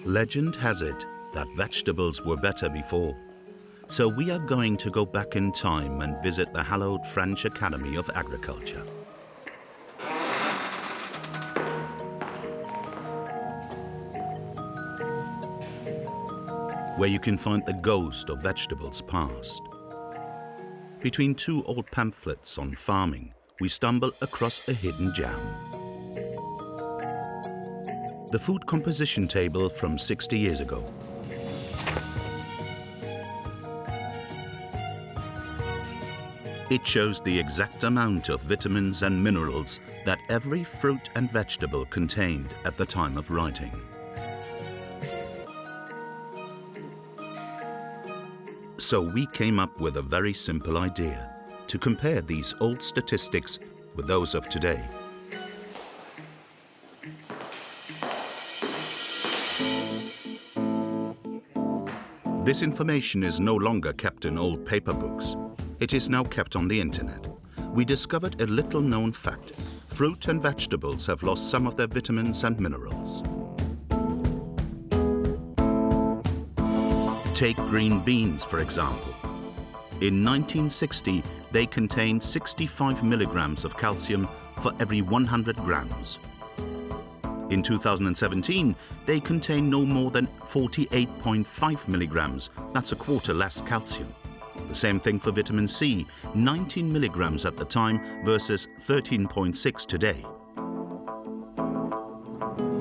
Legend has it that vegetables were better before. So we are going to go back in time and visit the hallowed French Academy of Agriculture. Where you can find the ghost of vegetables past. Between two old pamphlets on farming, we stumble across a hidden gem. The food composition table from 60 years ago. It shows the exact amount of vitamins and minerals that every fruit and vegetable contained at the time of writing. So we came up with a very simple idea to compare these old statistics with those of today. This information is no longer kept in old paper books. It is now kept on the internet. We discovered a little-known fact. Fruit and vegetables have lost some of their vitamins and minerals. Take green beans, for example. In 1960, they contained 65 milligrams of calcium for every 100 grams. In 2017, they contain no more than 48.5 milligrams. That's a quarter less calcium. The same thing for vitamin C, 19 milligrams at the time versus 13.6 today.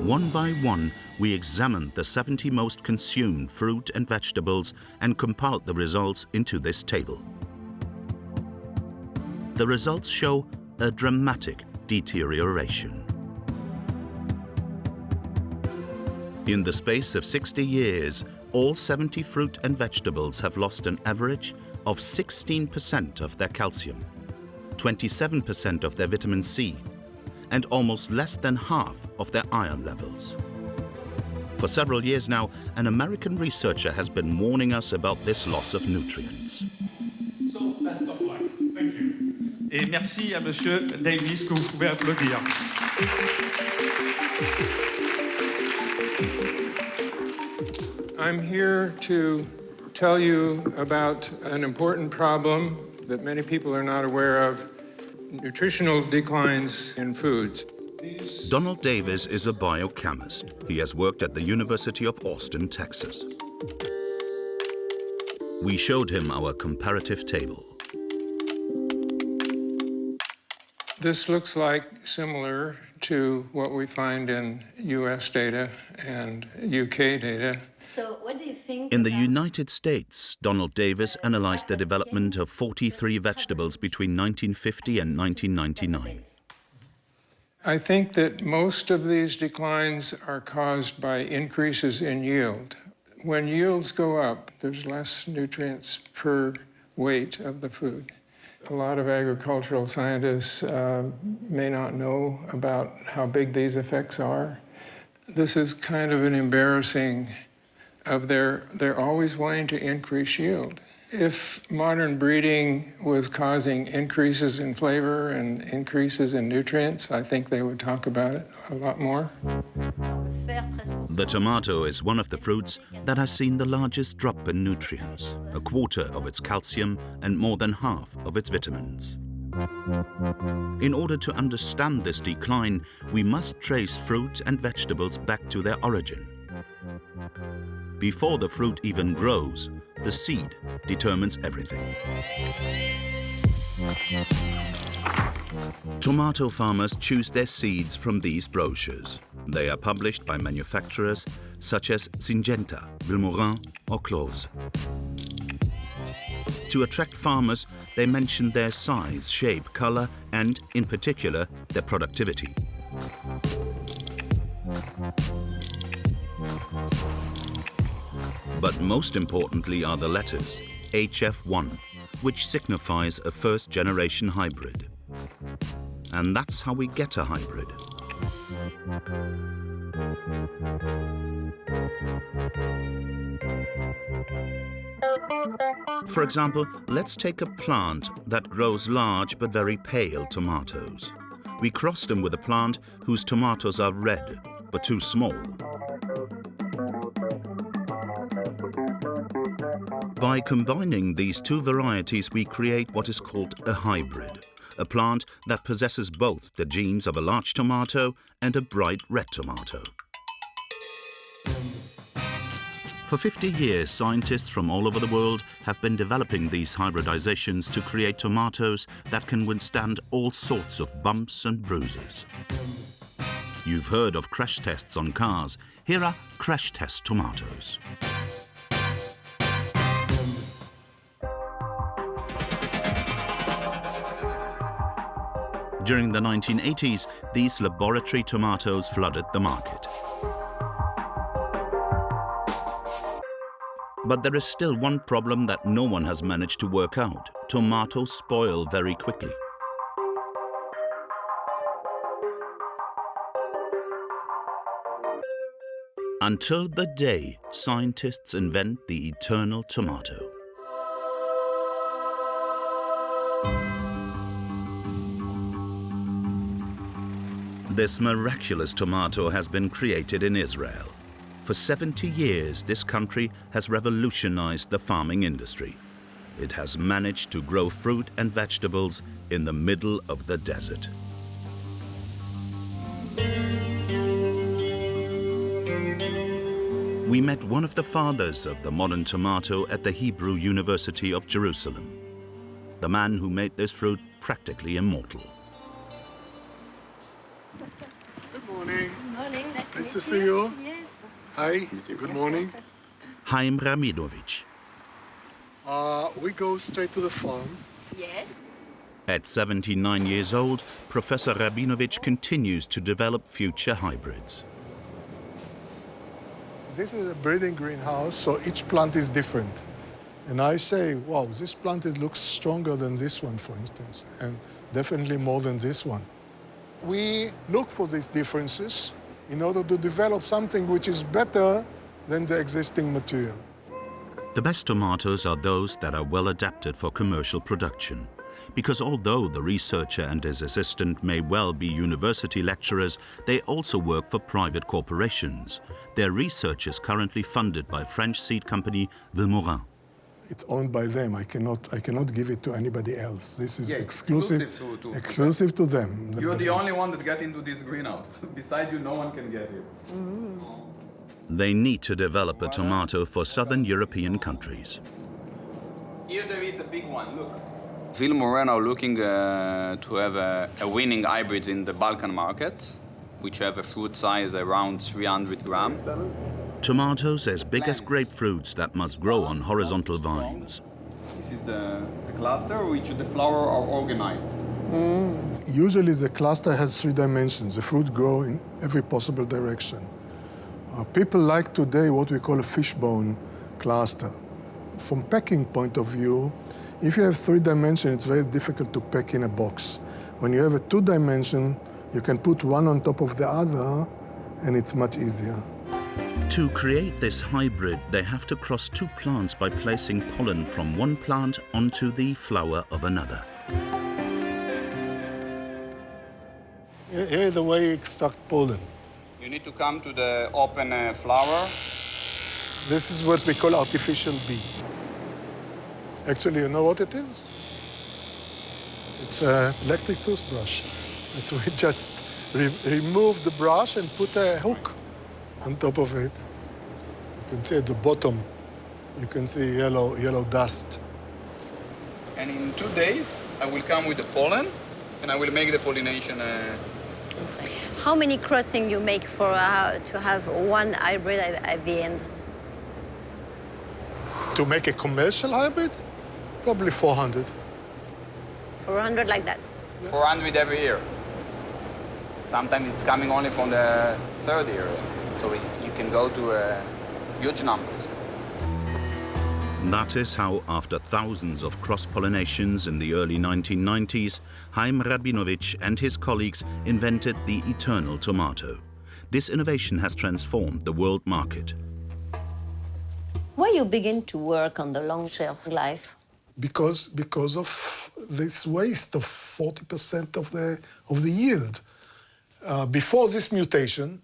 One by one, we examined the 70 most consumed fruit and vegetables and compiled the results into this table. The results show a dramatic deterioration. In the space of 60 years, all 70 fruit and vegetables have lost an average of 16% of their calcium, 27% of their vitamin C, and almost less than half of their iron levels. For several years now, an American researcher has been warning us about this loss of nutrients. So, best of luck. Thank you. Et merci à Monsieur Davis, que vous pouvez applaudir. I'm here to tell you about an important problem that many people are not aware of, nutritional declines in foods. Donald Davis is a biochemist. He has worked at the University of Austin, Texas. We showed him our comparative table. This looks like similar to what we find in US data and UK data. So what do you think? In the United States, Donald Davis analyzed the development of 43 vegetables between 1950 and 1999. I think that most of these declines are caused by increases in yield. When yields go up, there's less nutrients per weight of the food. A lot of agricultural scientists may not know about how big these effects are. This is kind of an embarrassing of they're always wanting to increase yield. If modern breeding was causing increases in flavor and increases in nutrients, I think they would talk about it a lot more. The tomato is one of the fruits that has seen the largest drop in nutrients, a quarter of its calcium and more than half of its vitamins. In order to understand this decline, we must trace fruit and vegetables back to their origin. Before the fruit even grows, the seed determines everything. Tomato farmers choose their seeds from these brochures. They are published by manufacturers such as Syngenta, Vilmorin or Close. To attract farmers, they mention their size, shape, color, and, in particular, their productivity. But most importantly are the letters HF1, which signifies a first-generation hybrid. And that's how we get a hybrid. For example, let's take a plant that grows large but very pale tomatoes. We cross them with a plant whose tomatoes are red but too small. By combining these two varieties, we create what is called a hybrid, a plant that possesses both the genes of a large tomato and a bright red tomato. For 50 years, scientists from all over the world have been developing these hybridizations to create tomatoes that can withstand all sorts of bumps and bruises. You've heard of crash tests on cars. Here are crash test tomatoes. During the 1980s, these laboratory tomatoes flooded the market. But there is still one problem that no one has managed to work out. Tomatoes spoil very quickly. Until the day scientists invent the eternal tomato. This miraculous tomato has been created in Israel. For 70 years, this country has revolutionized the farming industry. It has managed to grow fruit and vegetables in the middle of the desert. We met one of the fathers of the modern tomato at the Hebrew University of Jerusalem, the man who made this fruit practically immortal. Good morning. Good morning. Nice to see you. Yes. Hi. Good morning. Haim Rabinovich. We go straight to the farm. Yes. At 79 years old, Professor Rabinovich continues to develop future hybrids. This is a breeding greenhouse, so each plant is different. And I say, wow, this plant, it looks stronger than this one, for instance, and definitely more than this one. We look for these differences in order to develop something which is better than the existing material. The best tomatoes are those that are well adapted for commercial production. Because although the researcher and his assistant may well be university lecturers, they also work for private corporations. Their research is currently funded by French seed company Vilmorin. It's owned by them. I cannot give it to anybody else. This is exclusive to them. You're the only one that got into this greenhouse. Beside you, no one can get here. They need to develop a tomato for southern European countries. Here there is a big one, look. Vilmorin are looking to have a winning hybrid in the Balkan market, which have a fruit size around 300 grams. Tomatoes as big as grapefruits that must grow on horizontal vines. This is the cluster which the flower are organized. Usually the cluster has 3 dimensions. The fruit grow in every possible direction. People like today what we call a fishbone cluster. From packing point of view, if you have 3 dimensions, it's very difficult to pack in a box. When you have a 2 dimension, you can put one on top of the other, and it's much easier. To create this hybrid, they have to cross 2 plants by placing pollen from one plant onto the flower of another. Here is the way you extract pollen. You need to come to the open flower. This is what we call artificial bee. Actually, you know what it is? It's an electric toothbrush. That we just remove the brush and put a hook on top of it. You can see at the bottom, you can see yellow dust. And in 2 days, I will come with the pollen, and I will make the pollination. How many crossing you make for to have one hybrid at the end? To make a commercial hybrid, probably 400. 400 like that? 400 every year. Sometimes it's coming only from the 3rd year, so you can go to huge numbers. That is how, after thousands of cross-pollinations in the early 1990s, Haim Rabinovich and his colleagues invented the eternal tomato. This innovation has transformed the world market. Why you begin to work on the long shelf life? Because of this waste of 40% of the yield. Before this mutation,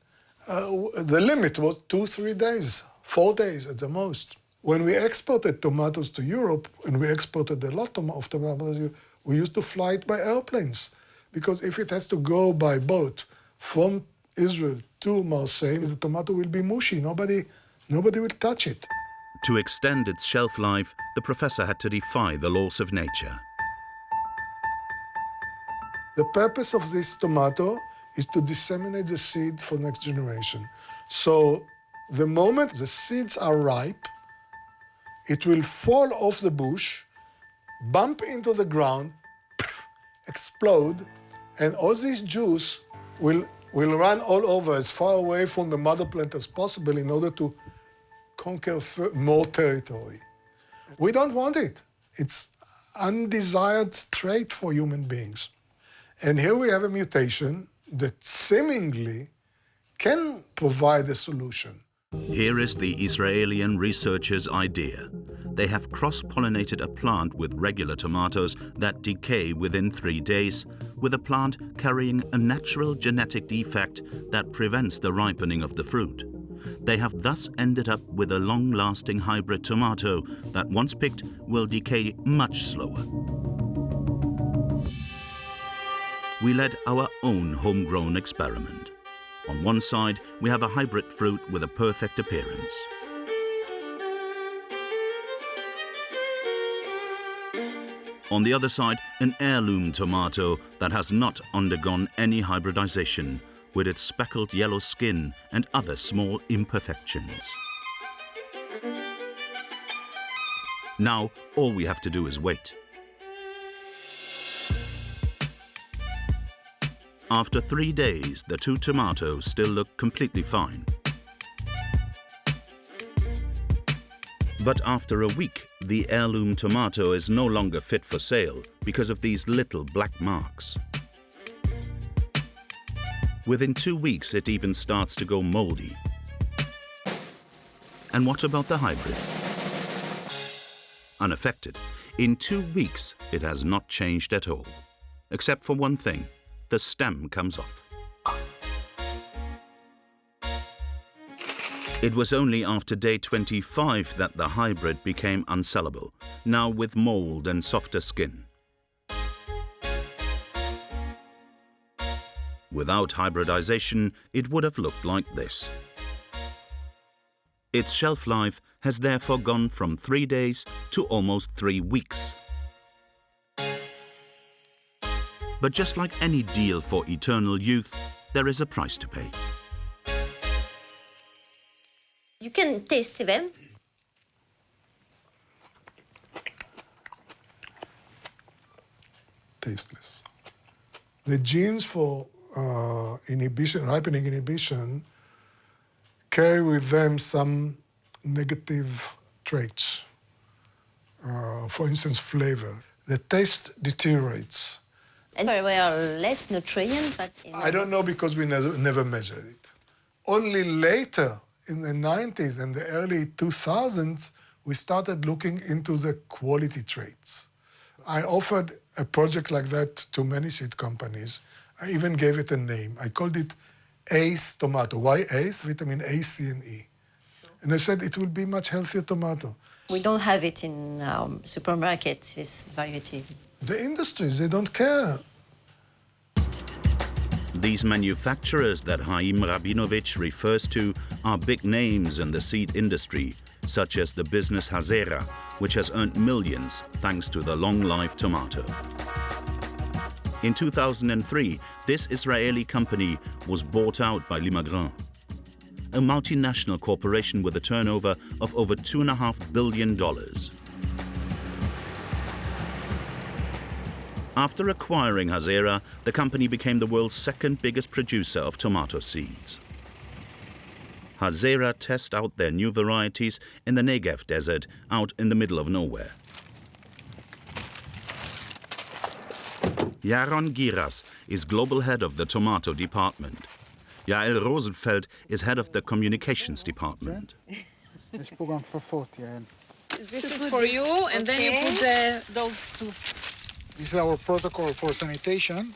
the limit was 2-3 days, 4 days at the most. When we exported tomatoes to Europe, and we exported a lot of tomatoes, we used to fly it by airplanes. Because if it has to go by boat from Israel to Marseille, the tomato will be mushy. Nobody will touch it. To extend its shelf life, the professor had to defy the laws of nature. The purpose of this tomato is to disseminate the seed for next generation. So the moment the seeds are ripe, it will fall off the bush, bump into the ground, explode, and all this juice will run all over as far away from the mother plant as possible in order to conquer more territory. We don't want it. It's undesired trait for human beings. And here we have a mutation that seemingly can provide a solution. Here is the Israeli researchers' idea. They have cross-pollinated a plant with regular tomatoes that decay within 3 days, with a plant carrying a natural genetic defect that prevents the ripening of the fruit. They have thus ended up with a long-lasting hybrid tomato that, once picked, will decay much slower. We led our own homegrown experiment. On one side, we have a hybrid fruit with a perfect appearance. On the other side, an heirloom tomato that has not undergone any hybridization, with its speckled yellow skin and other small imperfections. Now, all we have to do is wait. After 3 days, the two tomatoes still look completely fine. But after a week, the heirloom tomato is no longer fit for sale because of these little black marks. Within 2 weeks, it even starts to go moldy. And what about the hybrid? Unaffected. In 2 weeks, it has not changed at all. Except for one thing. The stem comes off. It was only after day 25 that the hybrid became unsellable, now with mold and softer skin. Without hybridization, it would have looked like this. Its shelf life has therefore gone from 3 days to almost 3 weeks. But just like any deal for eternal youth, there is a price to pay. You can taste them. Tasteless. The genes for ripening inhibition, carry with them some negative traits. For instance, flavor. The taste deteriorates. And they were less nutrient, but... I don't know because we never measured it. Only later, in the 90s and the early 2000s, we started looking into the quality traits. I offered a project like that to many seed companies. I even gave it a name. I called it ACE tomato. Why ACE? Vitamin A, C, and E. And I said it will be much healthier tomato. We don't have it in supermarkets, this variety. The industries, they don't care. These manufacturers that Haim Rabinovich refers to are big names in the seed industry, such as the business Hazera, which has earned millions thanks to the long-life tomato. In 2003, this Israeli company was bought out by Limagrin, a multinational corporation with a turnover of over $2.5 billion. After acquiring Hazera, the company became the world's second biggest producer of tomato seeds. Hazera test out their new varieties in the Negev desert out in the middle of nowhere. Yaron Giras is global head of the tomato department. Yael Rosenfeld is head of the communications department. This is for you, and then you put those two. This is our protocol for sanitation.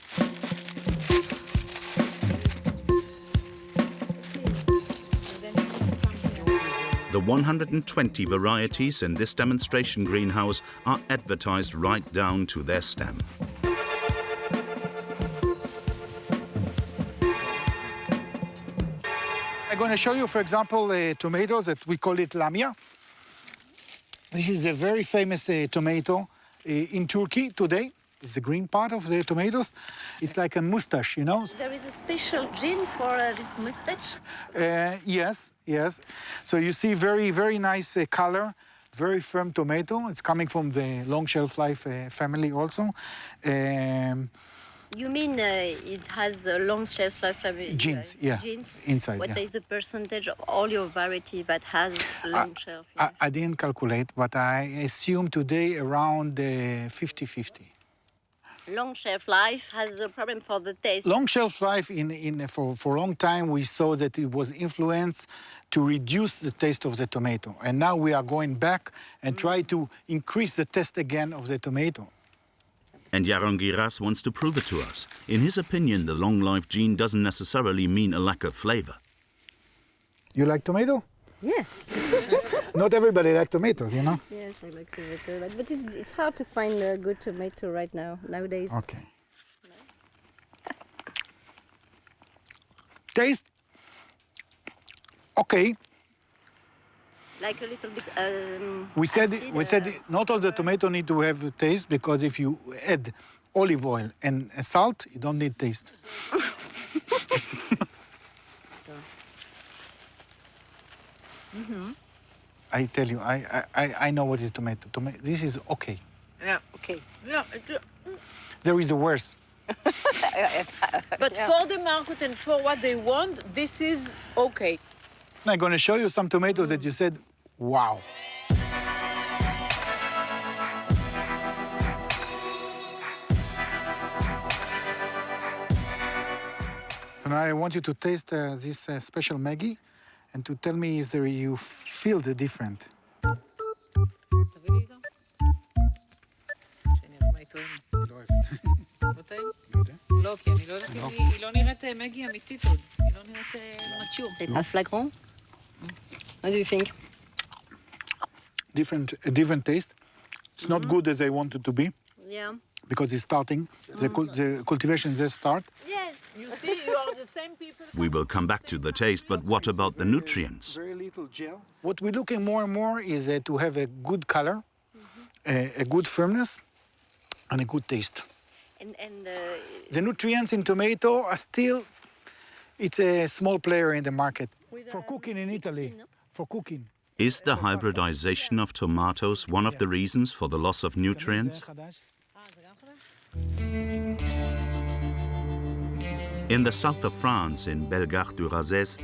The The 120 varieties in this demonstration greenhouse are advertised right down to their stem. I'm going to show you, for example, tomatoes that we call it lamia. This is a very famous tomato in Turkey today. It's the green part of the tomatoes. It's like a mustache, you know? There is a special gene for this mustache? Yes, yes. So you see very, very nice color, very firm tomato. It's coming from the long shelf life family also. You mean it has a long shelf life? Genes, yeah. Genes? Inside, What yeah. is the percentage of all your variety that has long shelf life? I didn't calculate, but I assume today around 50-50. Long shelf life has a problem for the taste. Long shelf life, for a long time, we saw that it was influenced to reduce the taste of the tomato. And now we are going back and try to increase the taste again of the tomato. And Yaron Giras wants to prove it to us. In his opinion, the long life gene doesn't necessarily mean a lack of flavor. You like tomato? Yeah. Not everybody likes tomatoes, you know? Yes, I like tomato, but it's hard to find a good tomato right now, nowadays. Okay. Taste? Okay. Like a little bit We said acid, not all the tomato need to have a taste, because if you add olive oil and salt, you don't need taste. I tell you, I know what is tomato. This is okay. Yeah, okay. Yeah, There is a worse. but for the market and for what they want, this is okay. I'm going to show you some tomatoes that you said, wow. And I want you to taste this special Maggi and to tell me if you feel the different. תביא לי איתו. שנראה מה היא טוענת. לא טעים? לא, כי אני לא יודעת אם היא לא נראית מגי אמיתית עוד. היא לא נראית מצ'ור. C'est pas flagrant? What do you think? Different taste. It's not good as I want it to be, Yeah. because it's starting. The cultivation just start. Yes. You see, you are the same people. We will come back to the taste, but what about the nutrients? Very little gel. What we're looking more and more is to have a good color, a good firmness, and a good taste. And The nutrients in tomato are still, it's a small player in the market. For cooking in Italy, for cooking. Is the hybridization of tomatoes one of the reasons for the loss of nutrients? In the south of France, in Bellegarde-du-Razès,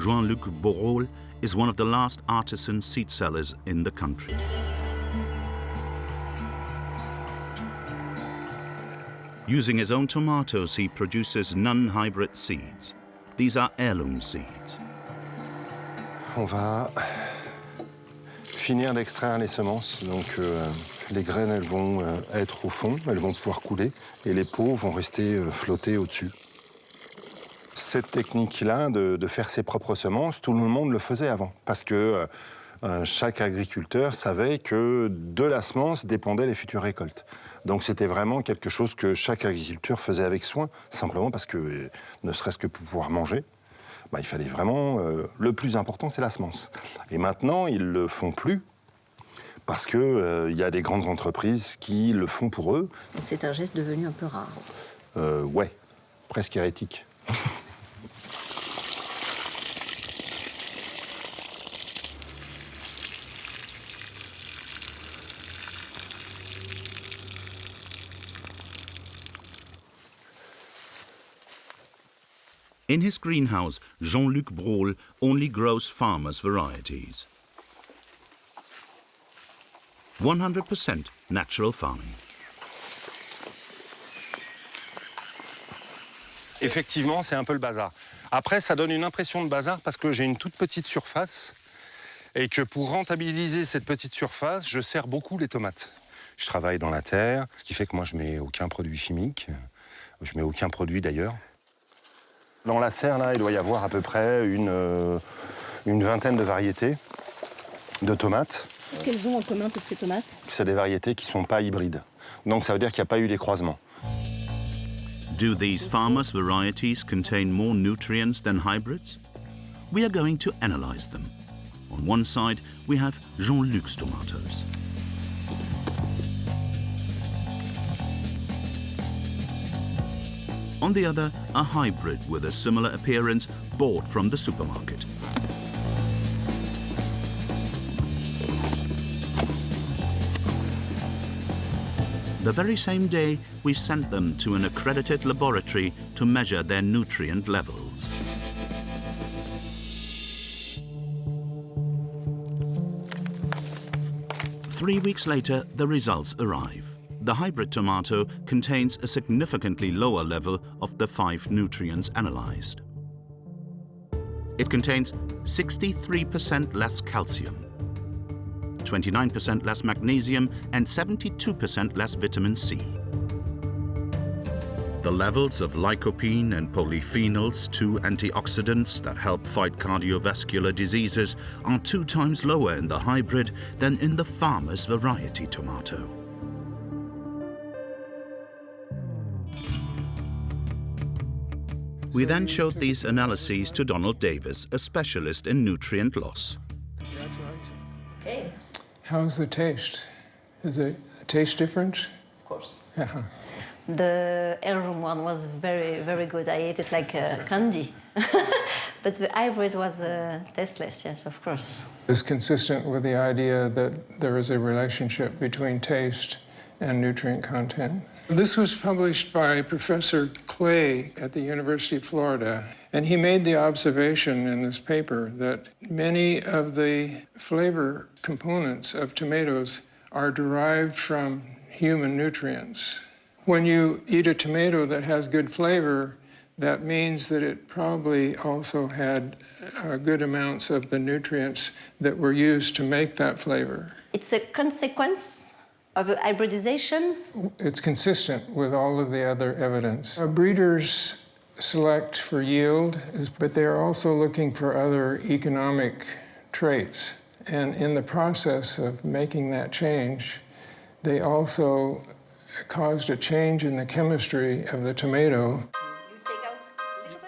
Jean-Luc Borrol is one of the last artisan seed sellers in the country. Using his own tomatoes, he produces non-hybrid seeds. These are heirloom seeds. On va finir d'extraire les semences. Donc les graines, elles vont être au fond, elles vont pouvoir couler, et les peaux vont rester flotter au-dessus. Cette technique-là, de faire ses propres semences, tout le monde le faisait avant. Parce que chaque agriculteur savait que de la semence dépendaient les futures récoltes. Donc c'était vraiment quelque chose que chaque agriculteur faisait avec soin, simplement parce que, ne serait-ce que pour pouvoir manger, il fallait vraiment... le plus important, c'est la semence. Et maintenant, ils ne le font plus, parce qu'il y a des grandes entreprises qui le font pour eux. Donc c'est un geste devenu un peu rare. Ouais, presque hérétique. In his greenhouse, Jean-Luc Borrol only grows farmers' varieties. 100% natural farming. Effectivement, c'est un peu le bazar. Après, ça donne une impression de bazar parce que j'ai une toute petite surface et que pour rentabiliser cette petite surface, je serre beaucoup les tomates. Je travaille dans la terre, ce qui fait que moi, je mets aucun produit chimique. Je mets aucun produit d'ailleurs. Dans la serre, là, il doit y avoir à peu près une vingtaine de variétés. de tomates. Qu'est-ce qu'elles ont en commun, toutes ces tomates? C'est des variétés qui ne sont pas hybrides. Donc ça veut dire qu'il n'y a pas eu les croisements. Do these farmers' varieties contain more nutrients than hybrids? We are going to analyze them. On one side, we have Jean-Luc's tomatoes. On the other, a hybrid with a similar appearance bought from the supermarket. The very same day, we sent them to an accredited laboratory to measure their nutrient levels. Three weeks later, the results arrive. The hybrid tomato contains a significantly lower level of the 5 nutrients analyzed. It contains 63% less calcium, 29% less magnesium, and 72% less vitamin C. The levels of lycopene and polyphenols, 2 antioxidants that help fight cardiovascular diseases, are 2 times lower in the hybrid than in the farmer's variety tomato. We then showed these analyses to Donald Davis, a specialist in nutrient loss. Congratulations. Okay. How's the taste? Is the taste different? Of course. Yeah. The heirloom one was very, very good. I ate it like candy. But the hybrid was tasteless, yes, of course. It's consistent with the idea that there is a relationship between taste and nutrient content. This was published by Professor Clay at the University of Florida, and he made the observation in this paper that many of the flavor components of tomatoes are derived from human nutrients. When you eat a tomato that has good flavor, that means that it probably also had good amounts of the nutrients that were used to make that flavor. It's a consequence of hybridization? It's consistent with all of the other evidence. Breeders select for yield, but they're also looking for other economic traits. And in the process of making that change, they also caused a change in the chemistry of the tomato.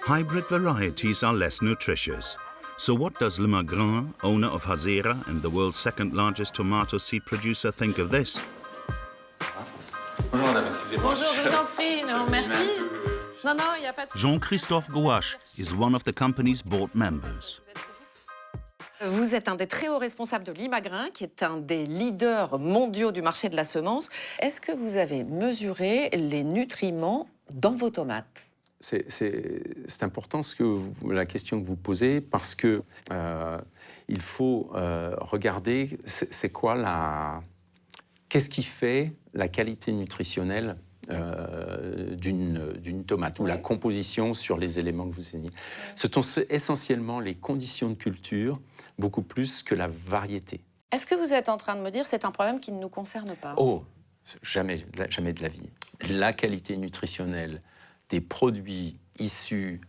Hybrid varieties are less nutritious. So what does Le Magrin, owner of Hazera and the world's 2nd largest tomato seed producer, think of this? Bonjour madame, excusez-moi. Bonjour, je vous en prie. Non, merci. Non, non, il n'y a pas de... Jean-Christophe Gouache is one of the company's board members. Vous êtes un des très hauts responsables de l'Imagrin, qui est un des leaders mondiaux du marché de la semence. Est-ce que vous avez mesuré les nutriments dans vos tomates? C'est important la question que vous posez, parce que il faut regarder c'est quoi qu'est-ce qui fait la qualité nutritionnelle d'une tomate, ou la composition sur les éléments que vous avez dit. Ce sont essentiellement les conditions de culture, beaucoup plus que la variété. Est-ce que vous êtes en train de me dire que c'est un problème qui ne nous concerne pas? Oh, jamais de la vie. La qualité nutritionnelle des produits issus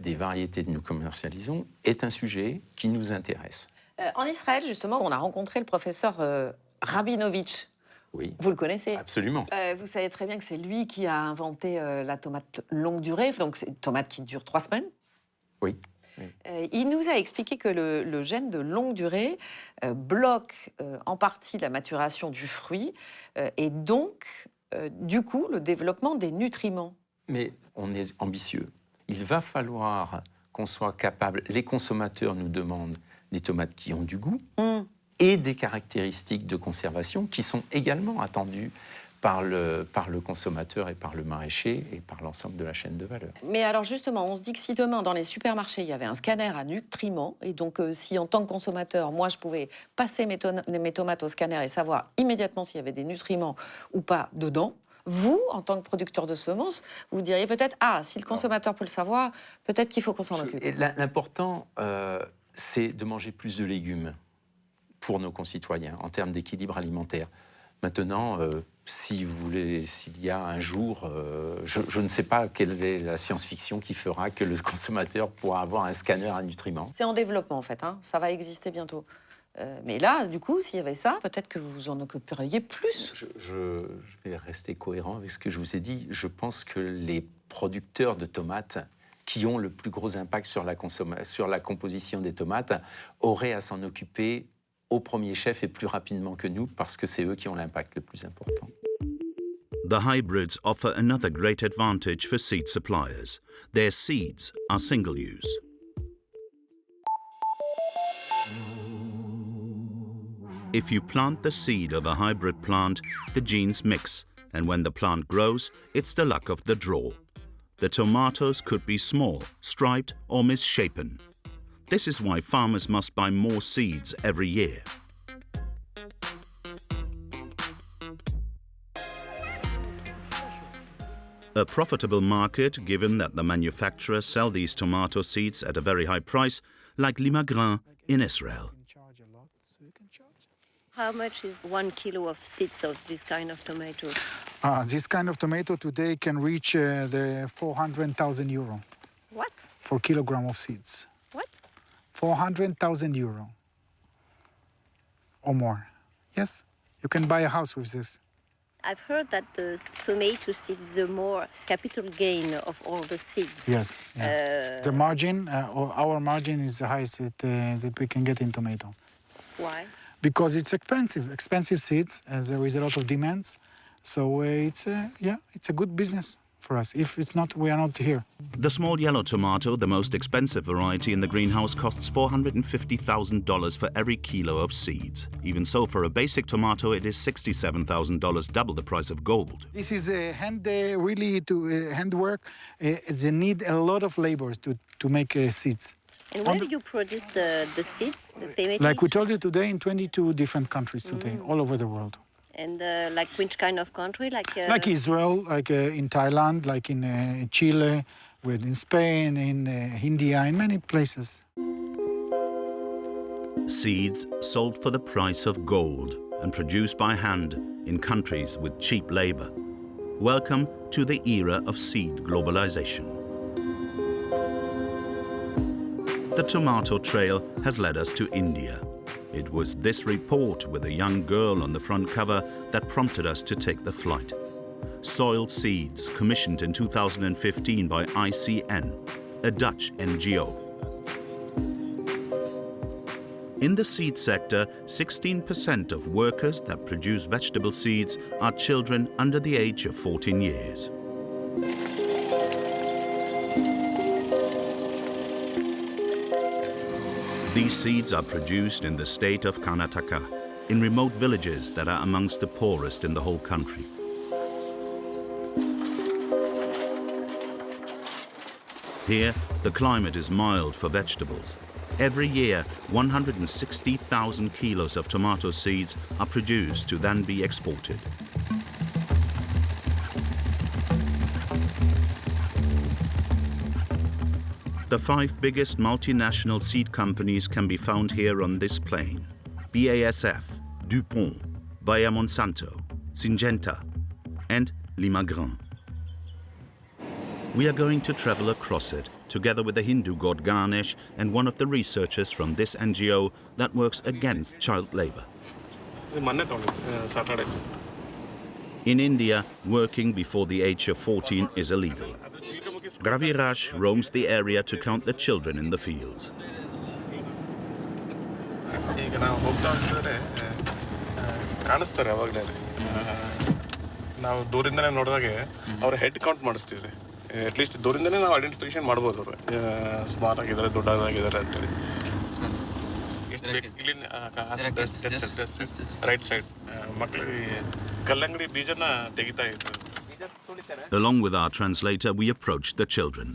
des variétés que nous commercialisons est un sujet qui nous intéresse. En Israël, justement, on a rencontré le professeur Rabinovitch. Oui. Vous le connaissez? Absolument. Vous savez très bien que c'est lui qui a inventé la tomate longue durée, donc c'est une tomate qui dure 3 semaines. Oui. Il nous a expliqué que le gène de longue durée bloque en partie la maturation du fruit et donc, du coup, le développement des nutriments. Mais on est ambitieux. Il va falloir qu'on soit capable... Les consommateurs nous demandent des tomates qui ont du goût et des caractéristiques de conservation qui sont également attendues par le consommateur et par le maraîcher et par l'ensemble de la chaîne de valeur. Mais alors justement, on se dit que si demain, dans les supermarchés, il y avait un scanner à nutriments, et donc si en tant que consommateur, moi, je pouvais passer mes tomates au scanner et savoir immédiatement s'il y avait des nutriments ou pas dedans, vous, en tant que producteur de semences, vous diriez peut-être, si le consommateur peut le savoir, peut-être qu'il faut qu'on s'en occupe. L'important, c'est de manger plus de légumes pour nos concitoyens, en termes d'équilibre alimentaire. Maintenant, si vous voulez, s'il y a un jour, je ne sais pas quelle est la science-fiction qui fera que le consommateur pourra avoir un scanner à nutriments. C'est en développement, en fait, ça va exister bientôt. Mais là, du coup, s'il y avait ça, peut-être que vous vous en occuperiez plus. Je vais rester cohérent avec ce que je vous ai dit. Je pense que les producteurs de tomates qui ont le plus gros impact sur la composition des tomates auraient à s'en occuper au premier chef et plus rapidement que nous, parce que c'est eux qui ont l'impact le plus important. The hybrids offer another great advantage for seed suppliers. Their seeds are single-use. If you plant the seed of a hybrid plant, the genes mix, and when the plant grows, it's the luck of the draw. The tomatoes could be small, striped, or misshapen. This is why farmers must buy more seeds every year. A profitable market, given that the manufacturers sell these tomato seeds at a very high price, like Limagrin in Israel. How much is 1 kilo of seeds of this kind of tomato? This kind of tomato today can reach the 400,000 euro. What? For kilogram of seeds. What? 400,000 euro or more. Yes, you can buy a house with this. I've heard that the tomato seeds is the more capital gain of all the seeds. Yes. Yeah. The margin, or our margin is the highest that we can get in tomato. Why? Because it's expensive seeds. There is a lot of demands, so it's a good business for us. If it's not, we are not here. The small yellow tomato, the most expensive variety in the greenhouse, costs $450,000 for every kilo of seeds. Even so, for a basic tomato, it is $67,000, double the price of gold. This is handwork. They need a lot of labor to make seeds. And where do you produce the seeds, the tomatoes? Like we told you today, in 22 different countries today, all over the world. And like which kind of country? Like Israel, like in Thailand, like in Chile, in Spain, in India, in many places. Seeds sold for the price of gold and produced by hand in countries with cheap labor. Welcome to the era of seed globalization. The tomato trail has led us to India. It was this report with a young girl on the front cover that prompted us to take the flight. Soiled Seeds, commissioned in 2015 by ICN, a Dutch NGO. In the seed sector, 16% of workers that produce vegetable seeds are children under the age of 14 years. These seeds are produced in the state of Karnataka, in remote villages that are amongst the poorest in the whole country. Here, the climate is mild for vegetables. Every year, 160,000 kilos of tomato seeds are produced to then be exported. The 5 biggest multinational seed companies can be found here on this plain: BASF, DuPont, Bayer Monsanto, Syngenta, and Limagrin. We are going to travel across it, together with the Hindu god Ganesh and one of the researchers from this NGO that works against child labor. In India, working before the age of 14 is illegal. Ravi Raj roams the area to count the children in the fields. ನಾವು ದೂರಿಂದನೇ ನೋಡಿದಾಗೆ ಅವ್ರ head count ಮಾಡಿಸ್ತೀವಿ at least ದೂರಿಂದನೇ ನಾವು identification ಮಾಡ್ಬೋದು ಅವರು smart ಆಗಿದ್ದಾರೆ ದೊಡ್ಡದಾಗಿದ್ದಾರೆ ಅಂತೇಳಿ right side ಮಕ್ಕಳಿಗೆ ಕಲ್ಲಂಗಡಿ ಬೀಜನ ತೆಗಿತಾ ಇದ್ರು. Along with our translator, we approached the children.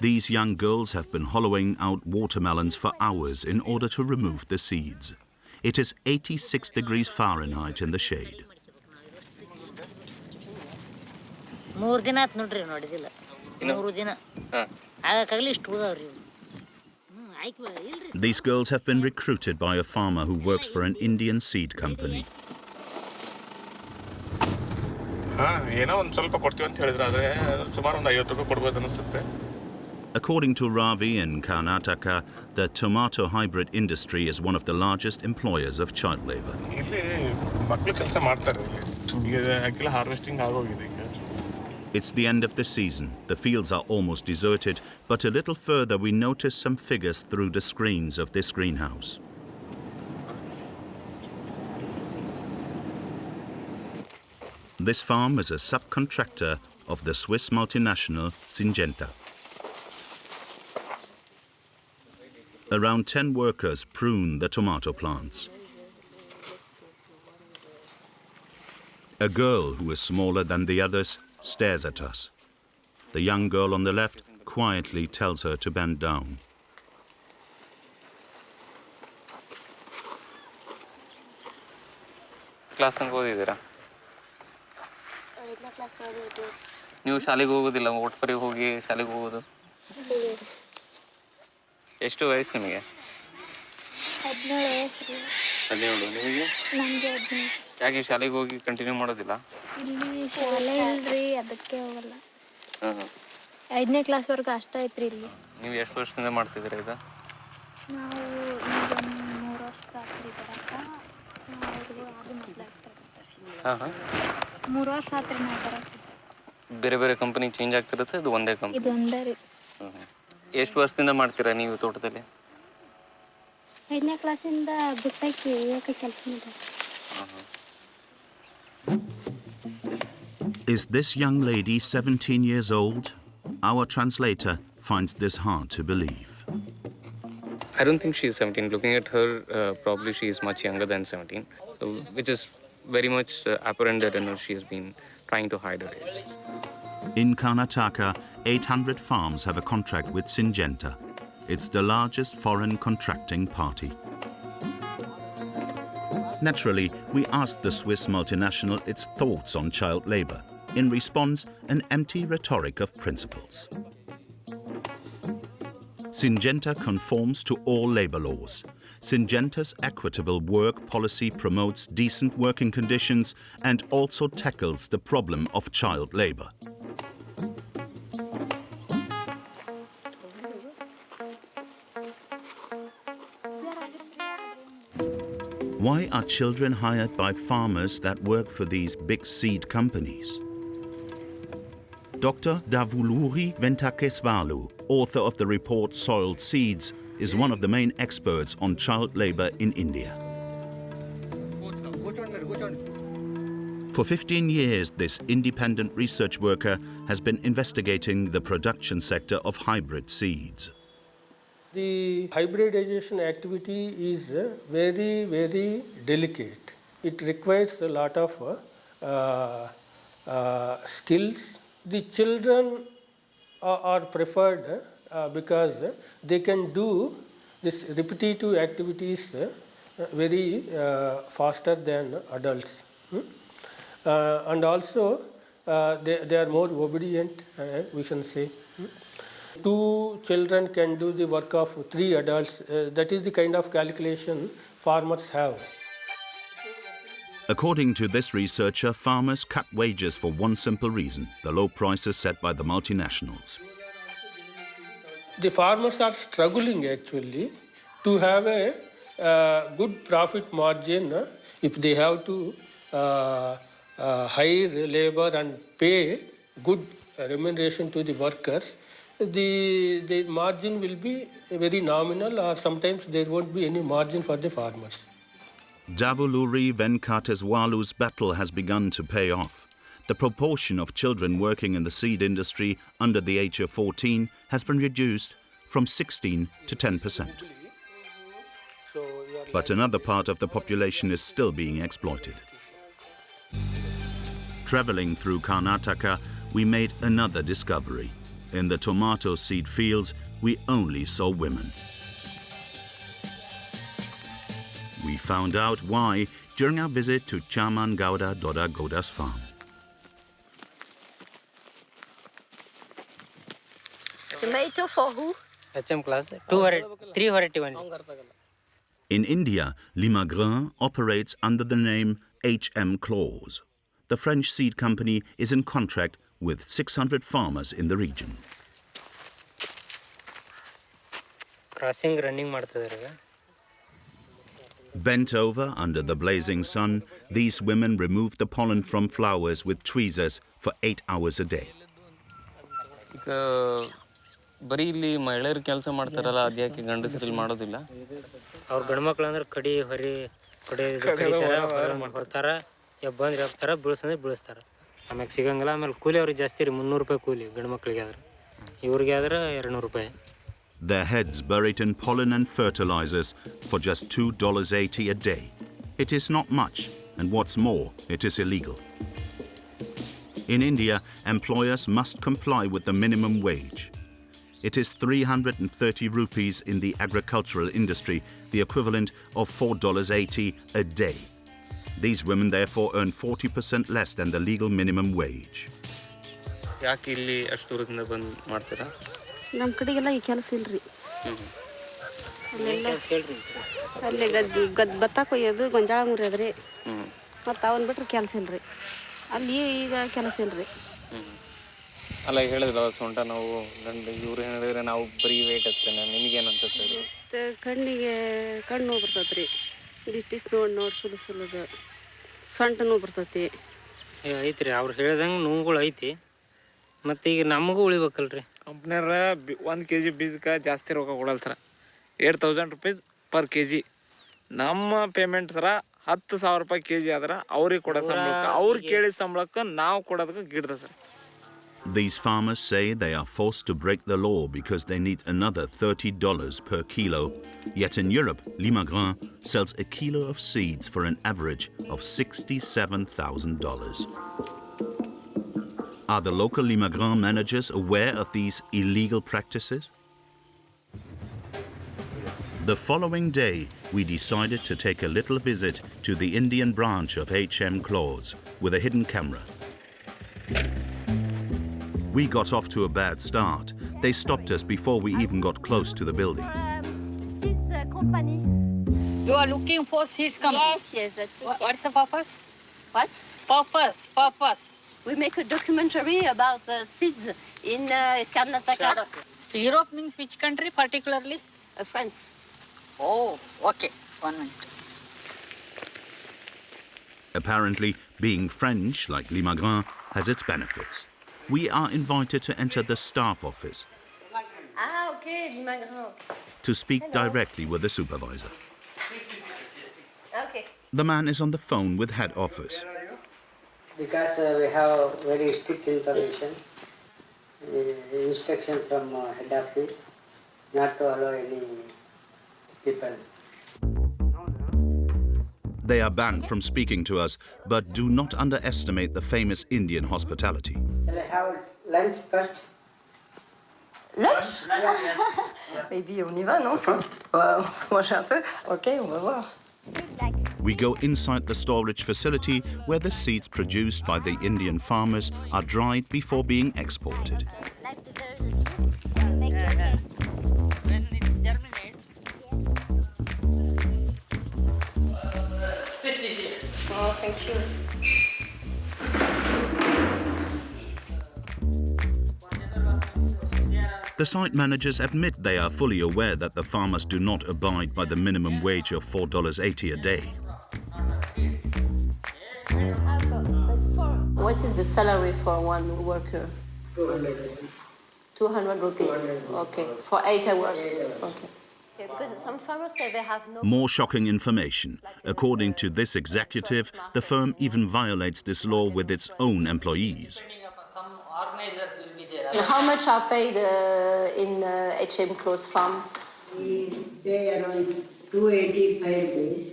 These young girls have been hollowing out watermelons for hours in order to remove the seeds. It is 86 degrees Fahrenheit in the shade. These girls have been recruited by a farmer who works for an Indian seed company. ಏನೋ ಒಂದು ಸ್ವಲ್ಪ ಕೊಡ್ತೀವಿ ಅಂತ ಹೇಳಿದ್ರೆ ಆದರೆ ಸುಮಾರು ಒಂದು 50 ರೂಪಾಯಿ ಕೊಡ್ಬೋದು ಅನಿಸುತ್ತೆ. According to Ravi in Karnataka, the tomato hybrid industry is one of the largest employers of child labor. It's the end of the season. The fields are almost deserted, but a little further we notice some figures through the screens of this greenhouse. This farm is a subcontractor of the Swiss multinational Syngenta. Around 10 workers prune the tomato plants. A girl who is smaller than the others stares at us. The young girl on the left quietly tells her to bend down. Class ತನಕ ಓದಿದ್ದೀರಾ? ನೀವು ಶಾಲೆಗೆ ಹೋಗೋದಿಲ್ಲ, ಒಟ್ಪರಿಗೆ ಹೋಗಿ ಶಾಲೆಗೆ ಹೋಗೋದು? ಎಷ್ಟು ವಯಸ್ಸು ನಿಮಗೆ? 17. ನಿಮಗೆ? ನಮಗೆ 15. ಯಾಕೆ ಶಾಲೆಗೆ ಹೋಗಿ ಕಂಟಿನ್ಯೂ ಮಾಡೋದಿಲ್ಲ? ಇಲ್ಲಿ ಶಾಲೆ ಇಲ್ರಿ, ಅದಕ್ಕೆ ಹೋಗಲ್ಲ. 5ನೇ ಕ್ಲಾಸ್ವರೆಗೂ ಅಷ್ಟೇ ಐತ್ರಿ ಇಲ್ಲಿ. ನೀವು ಎಷ್ಟು ವರ್ಷದಿಂದ ಮಾಡ್ತಿದ್ದೀರಾ ಇದು? ನಾವು ಈಗ 3 ವರ್ಷ ಆತ್ರಿ ಬರಕ. ಹಾಂ ಹಾಂ 3 ವರ್ಷ ಆತ್ರಿ ನಾವು ಬರಕ್ಕೆ. ಬೇರೆ ಬೇರೆ ಕಂಪನಿ ಚೇಂಜ್ ಆಗ್ತಿರುತ್ತೆ, ಇದು ಒಂದೇ ಕಂಪನಿ? ಇದು ಒಂದೇ ರೀ. ಎಷ್ಟು ವರ್ಷದಿಂದ ಮಾಡ್ತೀರಾ ನೀವು ತೋಟದಲ್ಲಿ? 5ನೇ ಕ್ಲಾಸಿಂದ ಬಿಟ್ಟಾಕಿ ಯಾಕೆ ಕೆಲಸ ಮಾಡಿದೆ. Is this young lady 17 years old? Our translator finds this hard to believe. I don't think she is 17. Looking at her, probably she is much younger than 17, which is very much apparent that she has been trying to hide her age. In Karnataka, 800 farms have a contract with Syngenta. It's the largest foreign contracting party. Naturally, we asked the Swiss multinational its thoughts on child labor. In response, an empty rhetoric of principles. Syngenta conforms to all labor laws. Syngenta's equitable work policy promotes decent working conditions and also tackles the problem of child labor. Why are children hired by farmers that work for these big seed companies? Dr. Davuluri Ventakeswalu, author of the report Soiled Seeds, is one of the main experts on child labor in India. For 15 years, this independent research worker has been investigating the production sector of hybrid seeds. The hybridization activity is very, very delicate. It requires a lot of skills. The children are preferred because they can do this repetitive activities very faster than adults. And also they are more obedient, we can say. 2 children can do the work of 3 adults. That is the kind of calculation farmers have. According to this researcher, farmers cut wages for one simple reason: the low prices set by the multinationals. The farmers are struggling actually to have a good profit margin if they have to hire labor and pay good remuneration to the workers. The margin will be very nominal, or sometimes there won't be any margin for the farmers. Davuluri Venkateswalu's battle has begun to pay off. The proportion of children working in the seed industry under the age of 14 has been reduced from 16 to 10%. But another part of the population is still being exploited. Traveling through Karnataka, we made another discovery. In the tomato seed fields, we only saw women. We found out why during our visit to Chaman Gowda Doda Gowda's farm. Tomato for who? HM class, 3 variety only. In India, Limagrin operates under the name HM Clause. The French seed company is in contract with 600 farmers in the region. Crossing running ಮಾಡ್ತಿದ್ದಾರೆ ಈಗ. Bent over under the blazing sun, these women remove the pollen from flowers with tweezers for 8 hours a day. ಈಗ ಬರೀ ಇಲ್ಲಿ ಮಹಿಳೆಯರು ಕೆಲಸ ಮಾಡ್ತಾರಲ್ಲ, ಅದ್ಯಾಕೆ ಗಂಡಸರಲ್ಲಿ ಮಾಡೋದಿಲ್ಲ? ಅವ್ರ ಗಂಡು ಮಕ್ಳು ಅಂದ್ರೆ ಕಡಿ ಹೊರ್ತಾರ, ಬಂದ್ರೆ ಹಾಕ್ತಾರ, ಬೀಳ್ಸಂದ್ರೆ ಬೀಳಿಸ್ತಾರ. ಆಮ್ಯಾಗ ಸಿಗಂಗಿಲ್ಲ. ಆಮೇಲೆ ಕೂಲಿ ಅವ್ರಿಗೆ ಜಾಸ್ತಿ ರೀ, 300 ರೂಪಾಯಿ ಕೂಲಿ ಗಂಡು ಮಕ್ಳಿಗೆ ಆದ್ರೆ. ಇವ್ರಿಗೆ ಆದ್ರೆ 200 ರೂಪಾಯಿ. Their heads buried in pollen and fertilizers for just $2.80 a day. It is not much, and what's more, it is illegal. In India, employers must comply with the minimum wage. It is 330 rupees in the agricultural industry, the equivalent of $4.80 a day. These women therefore earn 40% less than the legal minimum wage. ಯಾಕೆ ಇಲ್ಲಿ ಅಷ್ಟು ದೂರದಿಂದ ಬಂದು ಮಾಡ್ತೀರಾ? ನಮ್ಮ ಕಡೆಗೆಲ್ಲ ಈ ಕೆಲಸ ಇಲ್ರಿ. ಅಲ್ಲೇ ಭತ್ತ ಕೊಯ್ಯೋದು, ಗೊಂಜಾಳ ಮುರಿಯೋದ್ರಿ. ಮತ್ತು ಅವನ್ ಬಿಟ್ರೆ ಕೆಲಸ ಇಲ್ರಿ. ಅಲ್ಲಿ ಈಗ ಕೆಲಸ ಇಲ್ರಿ. ಅಲ್ಲ ಹೇಳಿದ್ರ ಸೊಂಟ ನಾವು ಇವ್ರು ಹೇಳಿದ್ರೆ ನಾವು ಬರೀ ವೇಟ್ ಹತ್ತೇನೆ, ನಿಮಗೇನು ಅನ್ಸುತ್ತೆ? ಕಣ್ಣಿಗೆ ಕಣ್ಣು ನೋವು ಬರ್ತೈತ್ರಿ. ಇಷ್ಟಿಷ್ಟು ನೋಡಿ ಸುಲುದು ಸೊಂಟ ನೋವು ಬರ್ತೈತಿ. ಐತ್ರಿ, ಅವ್ರು ಹೇಳ್ದಂಗೆ ನೋವುಗಳು ಐತಿ. ಮತ್ತು ಈಗ ನಮಗೂ ಉಳಿಬೇಕಲ್ರಿ. ಕಂಪ್ನಿಯವ್ರ 1 kg ಬೀಜಕ್ಕೆ ಜಾಸ್ತಿ ರೊಕ್ಕ ಕೊಡಲ್ಲ ಸರ. 8,000 rupees ಪರ್ kg. ನಮ್ಮ ಪೇಮೆಂಟ್ ಸರ 10,000 ರೂಪಾಯಿ kg ಆದ್ರೆ ಅವ್ರಿಗೆ ಕೊಡೋ ಸಂಬಳಕ್ಕೆ, ಅವ್ರು ಕೇಳಿದ ಸಂಬಳಕ್ಕೆ ನಾವು ಕೊಡೋದಕ್ಕೆ ಗಿಡ್ದ sir. These farmers say they are forced to break the law because they need another $30 per kilo. Yet in Europe, Limagrin sells a kilo of seeds for an average of $67,000. Are the local Limagrin managers aware of these illegal practices? The following day, we decided to take a little visit to the Indian branch of HM Claws with a hidden camera. We got off to a bad start. They stopped us before we even got close to the building. Company. You are looking for seeds company? Yes, that's it. What's the purpose? What? Purpose. We make a documentary about seeds in Karnataka. Europe means which country particularly? France. Oh, okay. 1 minute. Apparently, being French, like Limagrin, has its benefits. We are invited to enter the staff office Okay, Limagrin. to speak directly with the supervisor. Okay. The man is on the phone with head office. Because we have very strict information, instruction from head office not to allow any people. They are banned from speaking to us, but do not underestimate the famous Indian hospitality. Shall I have lunch first? Lunch? Maybe on y va, non? Manger un peu. Ok, on va voir. We go inside the storage facility where the seeds produced by the Indian farmers are dried before being exported. Oh, thank you. The site managers admit they are fully aware that the farmers do not abide by the minimum wage of $4.80 a day. What is the salary for one worker? 200 rupees. Okay, for 8 hours. Okay. Yeah, because some farmers say they have no... More shocking information. According to this executive, the firm even violates this law with its own employees. How much are paid in HM Close Farm? We pay around 285 rupees.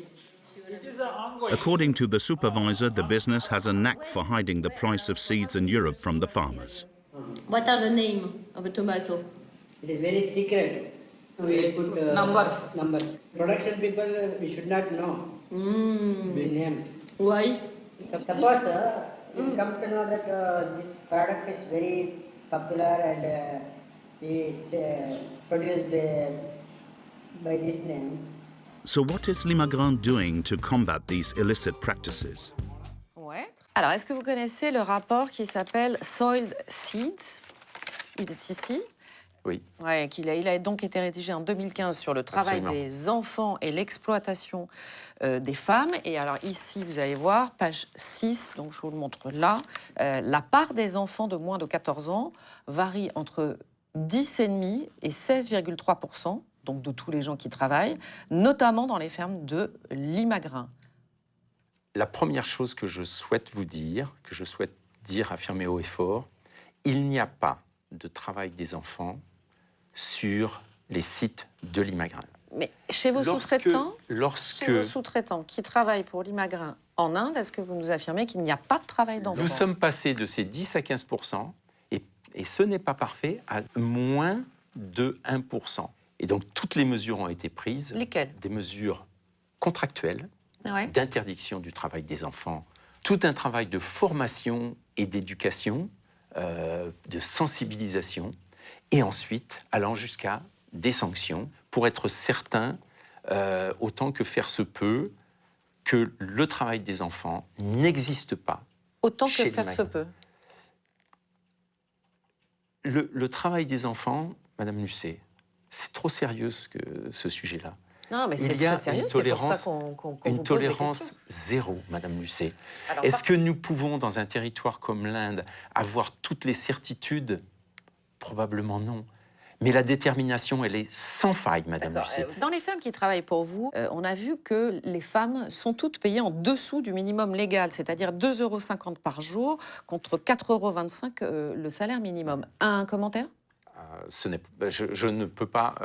According to the supervisor, the business has a knack for hiding the price of seeds in Europe from the farmers. What are the name of a tomato? It is very secret. We put numbers. Production people, we should not know the names. Why? Suppose you come to know that this product is very popular and is produced by this name. So what is Limagrin doing to combat these illicit practices? Ouais. Alors, est-ce que vous connaissez le rapport qui s'appelle Soiled Seeds? Il est ici. Oui. Ouais, il a donc été rédigé en 2015 sur le travail des enfants et l'exploitation des femmes. Et alors ici, vous allez voir, page 6, donc je vous le montre là, la part des enfants de moins de 14 ans varie entre 10,5 et 16,3%, donc de tous les gens qui travaillent, notamment dans les fermes de Limagrin. La première chose que je souhaite vous dire, affirmer haut et fort, il n'y a pas de travail des enfants sur les sites de Limagrin. Mais chez vos sous-traitants, qui travaillent pour Limagrin en Inde, est-ce que vous nous affirmez qu'il n'y a pas de travail d'enfants? Nous sommes passés de ces 10 à 15%, et ce n'est pas parfait, à moins de 1%. Et donc toutes les mesures ont été prises. Lesquelles? Des mesures contractuelles, d'interdiction du travail des enfants, tout un travail de formation et d'éducation, de sensibilisation, et ensuite allant jusqu'à des sanctions pour être certain, autant que faire se peut, que le travail des enfants n'existe pas. Autant que faire se peut. Le travail des enfants, Madame Lucet, c'est trop sérieux ce sujet-là. Non, mais c'est très sérieux, c'est pour ça qu'on vous pose des questions. Une tolérance zéro, Madame Lucet. Est-ce que nous pouvons, dans un territoire comme l'Inde, avoir toutes les certitudes? Probablement non. Mais la détermination, elle est sans faille, Madame Lucet. Dans les femmes qui travaillent pour vous, on a vu que les femmes sont toutes payées en dessous du minimum légal, c'est-à-dire 2,50 € par jour contre 4,25 € le salaire minimum. Un commentaire? Je ne peux pas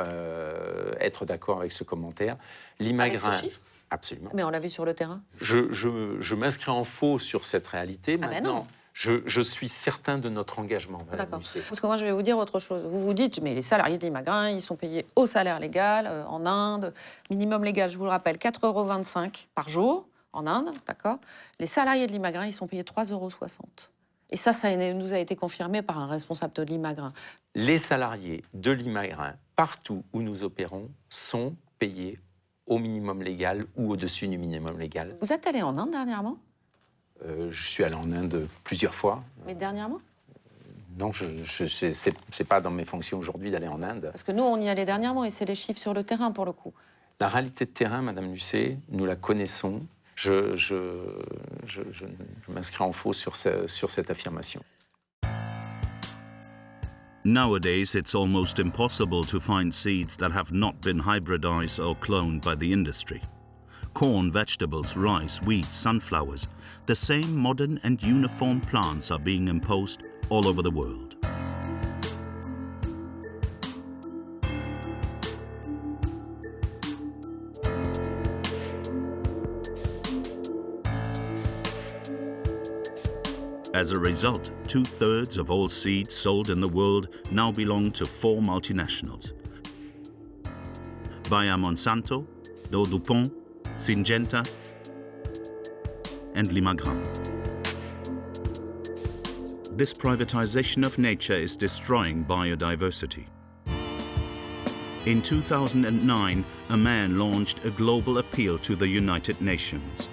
être d'accord avec ce commentaire. Limagrin, avec ce chiffre? Absolument. Mais on l'a vu sur le terrain. Je m'inscris en faux sur cette réalité. Maintenant, je suis certain de notre engagement, Madame Lucet. Parce que moi, je vais vous dire autre chose. Vous vous dites, mais les salariés de Limagrin, ils sont payés au salaire légal en Inde. Minimum légal, je vous le rappelle, 4,25 € par jour en Inde, d'accord? Les salariés de Limagrin, ils sont payés 3,60 €. Et ça nous a été confirmé par un responsable de Limagrin. Les salariés de Limagrin, partout où nous opérons, sont payés au minimum légal ou au-dessus du minimum légal. Vous êtes allé en Inde dernièrement? Je suis allé en Inde plusieurs fois. Mais dernièrement? Non, c'est pas dans mes fonctions aujourd'hui d'aller en Inde. Parce que nous, on y allait dernièrement et c'est les chiffres sur le terrain pour le coup. La réalité de terrain, Madame Lucet, nous la connaissons. Je m'inscris en faux sur cette affirmation. Nowadays, it's almost impossible to find seeds that have not been hybridized or cloned by the industry. Corn, vegetables, rice, wheat, sunflowers, the same modern and uniform plants are being imposed all over the world. As a result, 2/3 of all seeds sold in the world now belong to 4 multinationals: Bayer Monsanto, Dow-Dupont, Syngenta, and Limagrin. This privatization of nature is destroying biodiversity. In 2009, a man launched a global appeal to the United Nations.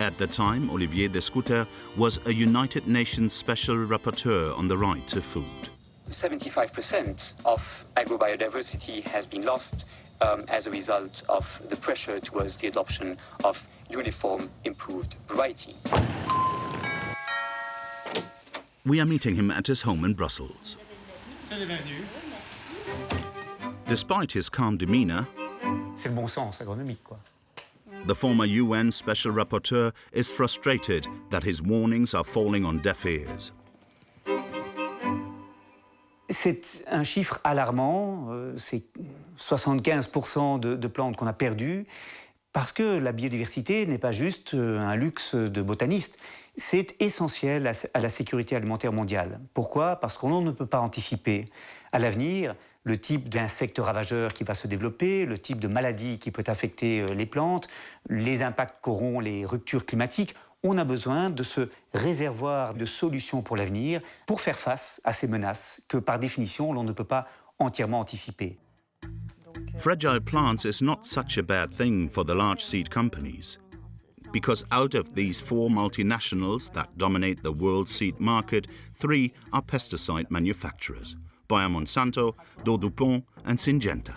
At the time, Olivier Descouter was a United Nations Special Rapporteur on the right to food. 75% of agrobiodiversity has been lost as a result of the pressure towards the adoption of uniform improved variety. We are meeting him at his home in Brussels. Despite his calm demeanor, c'est le bon sens agronomique, quoi. The former UN Special Rapporteur is frustrated that his warnings are falling on deaf ears. C'est un chiffre alarmant, c'est 75% de plantes qu'on a perdues, parce que la biodiversité n'est pas juste un luxe de botanistes, c'est essentiel à la sécurité alimentaire mondiale. Pourquoi? Parce qu'on ne peut pas anticiper à l'avenir le type d'insectes ravageurs qui va se développer, le type de maladie qui peut affecter les plantes, les impacts qu'auront les ruptures climatiques. On a besoin de ce réservoir de solutions pour l'avenir pour faire face à ces menaces que, par définition, l'on ne peut pas entièrement anticiper. Fragile plants is not such a bad thing for the large seed companies, because out of these 4 multinationals that dominate the world seed market, 3 are pesticide manufacturers: Bayer Monsanto, Dow-Dupont and Syngenta.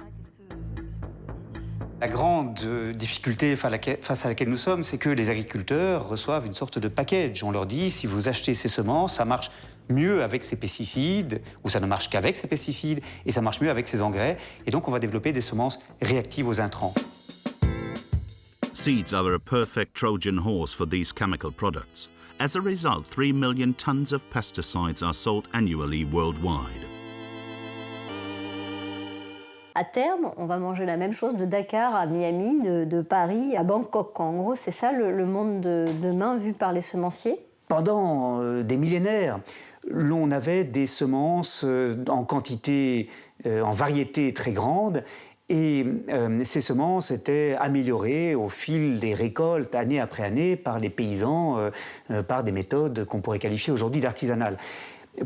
La grande difficulté face à laquelle nous sommes, c'est que les agriculteurs reçoivent une sorte de package. On leur dit, si vous achetez ces semences, ça marche mieux avec ces pesticides, ou ça ne marche qu'avec ces pesticides, et ça marche mieux avec ces engrais. Et donc, on va développer des semences réactives aux intrants. Seeds are a perfect Trojan horse for these chemical products. As a result, 3 million tons of pesticides are sold annually worldwide. À terme, on va manger la même chose de Dakar à Miami, de Paris à Bangkok. En gros, c'est ça le monde de demain vu par les semenciers. Pendant des millénaires, l'on avait des semences en quantité, en variété très grande, et ces semences étaient améliorées au fil des récoltes, année après année, par les paysans, par des méthodes qu'on pourrait qualifier aujourd'hui d'artisanales.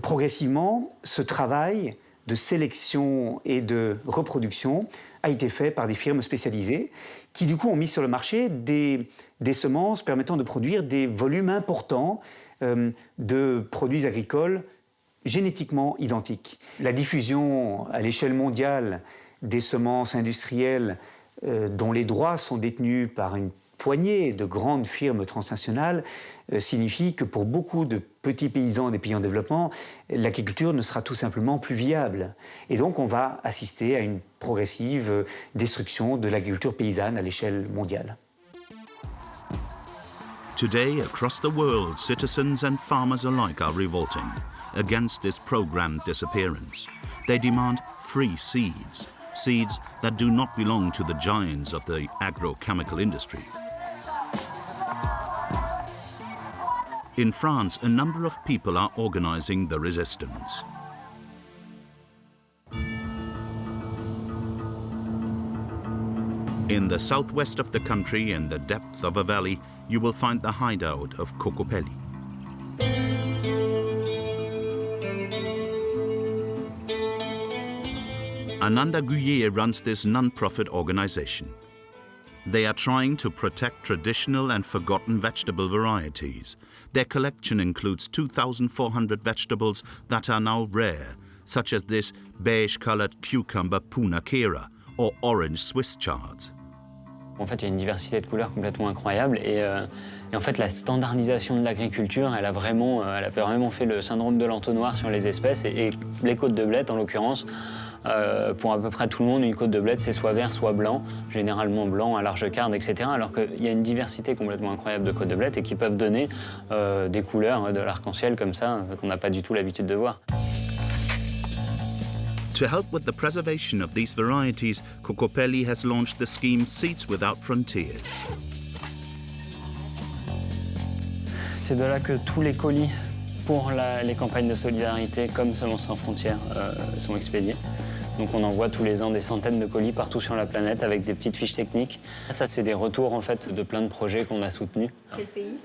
Progressivement, ce travail de sélection et de reproduction a été fait par des firmes spécialisées qui, du coup, ont mis sur le marché des semences permettant de produire des volumes importants de produits agricoles génétiquement identiques. La diffusion à l'échelle mondiale des semences industrielles dont les droits sont détenus par une poignée de grandes firmes transnationales signifie que pour beaucoup de petits paysans des pays en développement, l'agriculture ne sera tout simplement plus viable. Et donc on va assister à une progressive destruction de l'agriculture paysanne à l'échelle mondiale. Today, across the world, citizens and farmers alike are revolting against this programmed disappearance. They demand free seeds, seeds that do not belong to the giants of the agrochemical industry. In France, a number of people are organizing the resistance. In the southwest of the country, in the depth of a valley, you will find the hideout of Cocopelli. Ananda Guyer runs this non-profit organization. They are trying to protect traditional and forgotten vegetable varieties. Their collection includes 2,400 vegetables that are now rare, such as this beige-colored cucumber Puna Kera or orange Swiss chard. En fait, il y a une diversité de couleurs complètement incroyable et en fait, la standardisation de l'agriculture, elle a vraiment fait le syndrome de l'entonnoir sur les espèces et les côtes de blette, en l'occurrence, pour à peu près tout le monde, une côte de blette, c'est soit vert, soit blanc, généralement blanc à large carde, etc. Alors qu'il y a une diversité complètement incroyable de côtes de blette et qui peuvent donner des couleurs de l'arc-en-ciel comme ça, qu'on n'a pas du tout l'habitude de voir. To help with the preservation of these varieties, Cocopelli has launched the scheme Seeds Without Frontiers. C'est de là que tous les colis pour les campagnes de solidarité comme Semences sans frontières sont expédiés. Donc on envoie tous les ans des centaines de colis partout sur la planète avec des petites fiches techniques. Ça, c'est des retours en fait de plein de projets qu'on a soutenus. Quel pays?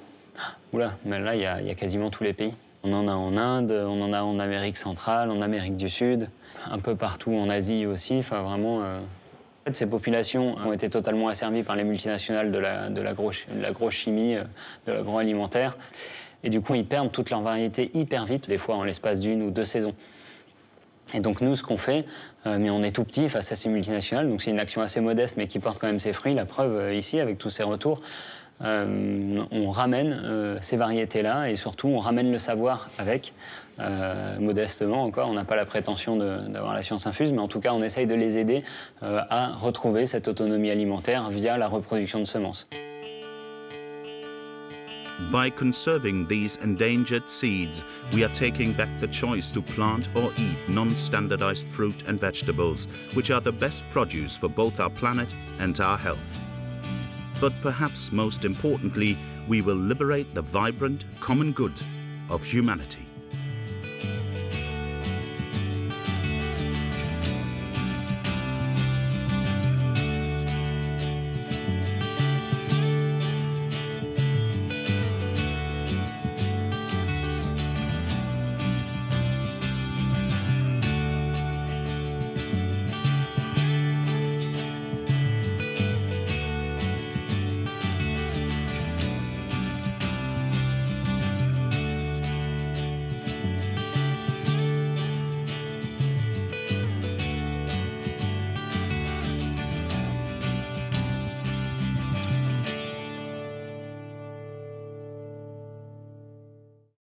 Oula, mais là, il y a quasiment tous les pays. On en a en Inde, on en a en Amérique centrale, en Amérique du Sud, un peu partout en Asie aussi. Enfin, vraiment, en fait, ces populations ont été totalement asservies par les multinationales de l'agrochimie, de l'agroalimentaire. Et du coup, ils perdent toute leur variété hyper vite, des fois en l'espace d'1 ou 2 saisons. Et donc nous, ce qu'on fait, mais on est tout petit face à ces multinationales, donc c'est une action assez modeste, mais qui porte quand même ses fruits. La preuve ici, avec tous ces retours, on ramène ces variétés-là et surtout on ramène le savoir avec, modestement encore. On n'a pas la prétention d'avoir la science infuse, mais en tout cas on essaye de les aider à retrouver cette autonomie alimentaire via la reproduction de semences. By conserving these endangered seeds, we are taking back the choice to plant or eat non-standardized fruit and vegetables, which are the best produce for both our planet and our health. But perhaps most importantly, we will liberate the vibrant common good of humanity.